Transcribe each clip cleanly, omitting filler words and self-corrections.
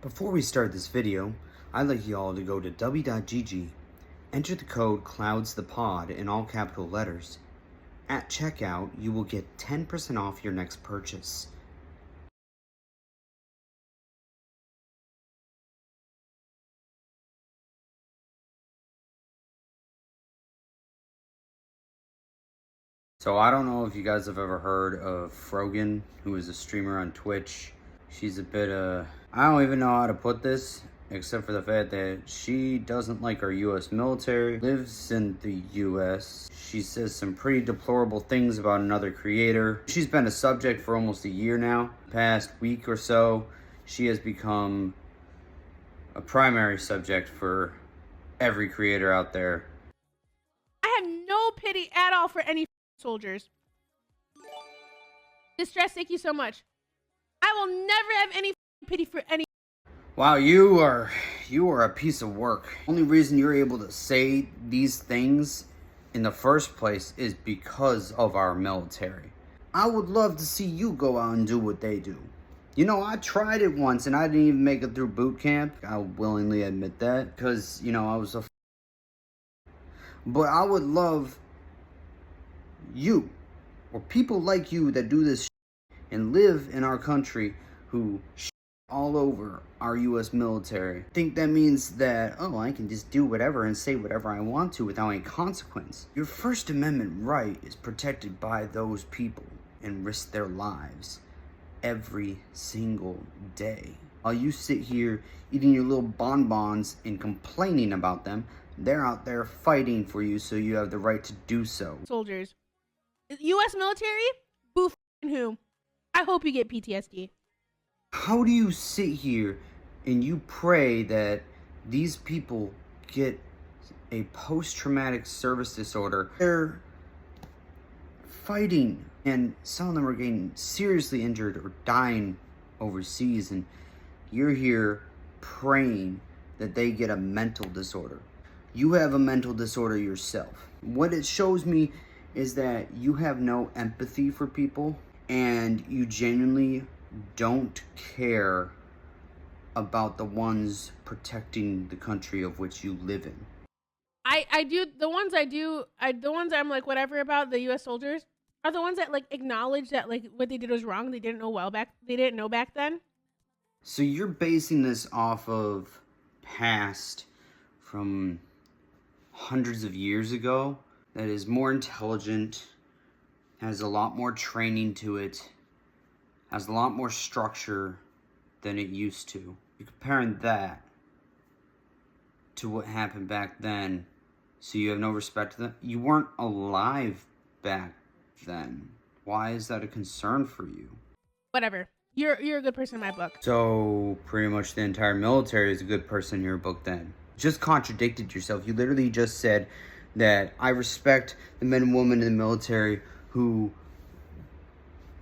Before we start this video, I'd like you all to go to w.gg, enter the code CLOUDSTHEPOD in all capital letters. At checkout, you will get 10% off your next purchase. So I don't know if you guys have ever heard of Frogan, who is a streamer on Twitch. She's a bit I don't even know how to put this, except for the fact that she doesn't like our US military, lives in the US. She says some pretty deplorable things about another creator. She's been a subject for almost a year now. Past week or so, she has become a primary subject for every creator out there. I have no pity at all for any soldiers. Distress, thank you so much. I will never have any pity for any. Wow, you are a piece of work. Only reason you're able to say these things in the first place is because of our military. I would love to see you go out and do what they do. You know, I tried it once and I didn't even make it through boot camp. I'll willingly admit that because, you know, I was a but I would love you or people like you that do this and live in our country who all over our US military. I think that means that, oh, I can just do whatever and say whatever I want to without any consequence. Your First Amendment right is protected by those people and risk their lives every single day. While you sit here eating your little bonbons and complaining about them, they're out there fighting for you, so you have the right to do so. Soldiers. US military? Boo who? I hope you get PTSD. How do you sit here and you pray that these people get a post-traumatic service disorder? They're fighting and some of them are getting seriously injured or dying overseas, and you're here praying that they get a mental disorder. You have a mental disorder yourself. What it shows me is that you have no empathy for people and you genuinely don't care about the ones protecting the country of which you live in. I do the ones I'm like whatever about the US soldiers are the ones that like acknowledge that like what they did was wrong. They didn't know back then. So you're basing this off of past from hundreds of years ago that is more intelligent, has a lot more training to it, has a lot more structure than it used to. You're comparing that to what happened back then, so you have no respect to them. You weren't alive back then. Why is that a concern for you? Whatever. You're a good person in my book. So pretty much the entire military is a good person in your book then. Just contradicted yourself. You literally just said that I respect the men and women in the military who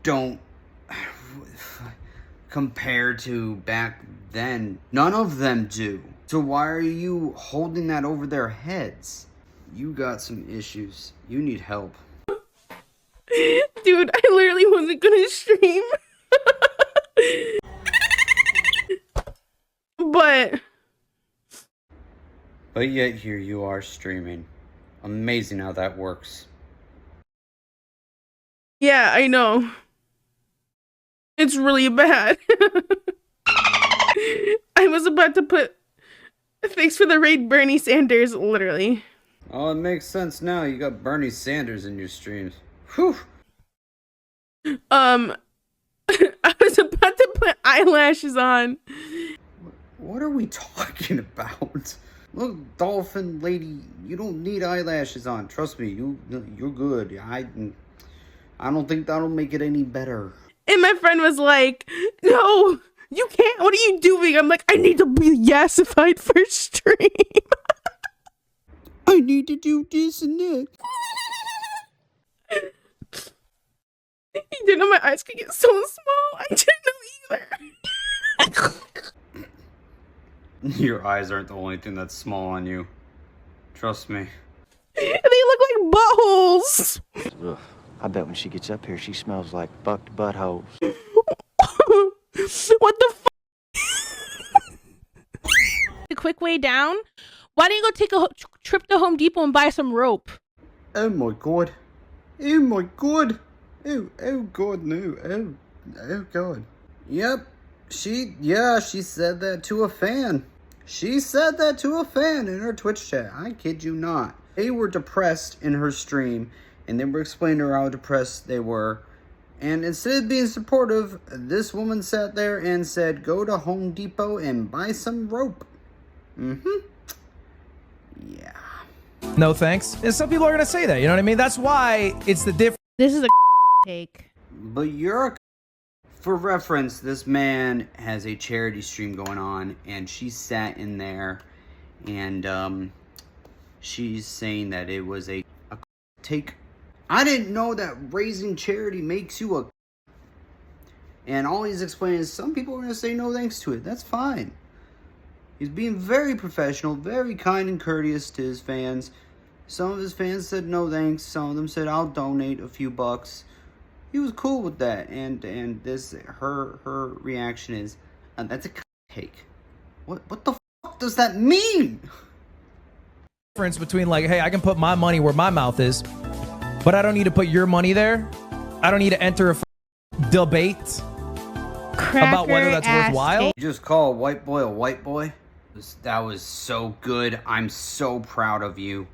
don't compare to back then. None of them do. So why are you holding that over their heads? You got some issues. You need help. Dude, I literally wasn't gonna stream. But yet here you are streaming. Amazing how that works. Yeah, I know. It's really bad. I was about to put thanks for the raid Bernie Sanders, literally. Oh, it makes sense now. You got Bernie Sanders in your streams. Whew. I was about to put eyelashes on. What are we talking about? Look, dolphin lady, you don't need eyelashes on. Trust me, you're good. I don't think that'll make it any better. And my friend was like, no, you can't. What are you doing? I'm like, I need to be yassified for stream. I need to do this and that. You didn't know my eyes could get so small. I didn't know either. Your eyes aren't the only thing that's small on you. Trust me. They look like buttholes. Ugh. I bet when she gets up here, she smells like fucked buttholes. What the f? quick way down. Why don't you go take a trip to Home Depot and buy some rope? Oh my god. Oh my god. Oh god, no. Oh god. Yep. She said that to a fan. She said that to a fan in her Twitch chat. I kid you not. They were depressed in her stream, and they were explaining to her how depressed they were. And instead of being supportive, this woman sat there and said, go to Home Depot and buy some rope. Mm-hmm. Yeah. No thanks. And some people are going to say that, you know what I mean? That's why it's the difference. This is a take. But you're a... For reference, this man has a charity stream going on, and she sat in there, and she's saying that it was a take. I didn't know that raising charity makes you a... And all he's explaining is some people are going to say no thanks to it. That's fine. He's being very professional, very kind and courteous to his fans. Some of his fans said no thanks. Some of them said, I'll donate a few bucks. He was cool with that, and this her reaction is, that's a take. What the fuck does that mean? Difference between like, hey, I can put my money where my mouth is, but I don't need to put your money there. I don't need to enter a debate about whether that's worthwhile. You just call a white boy. That was so good. I'm so proud of you.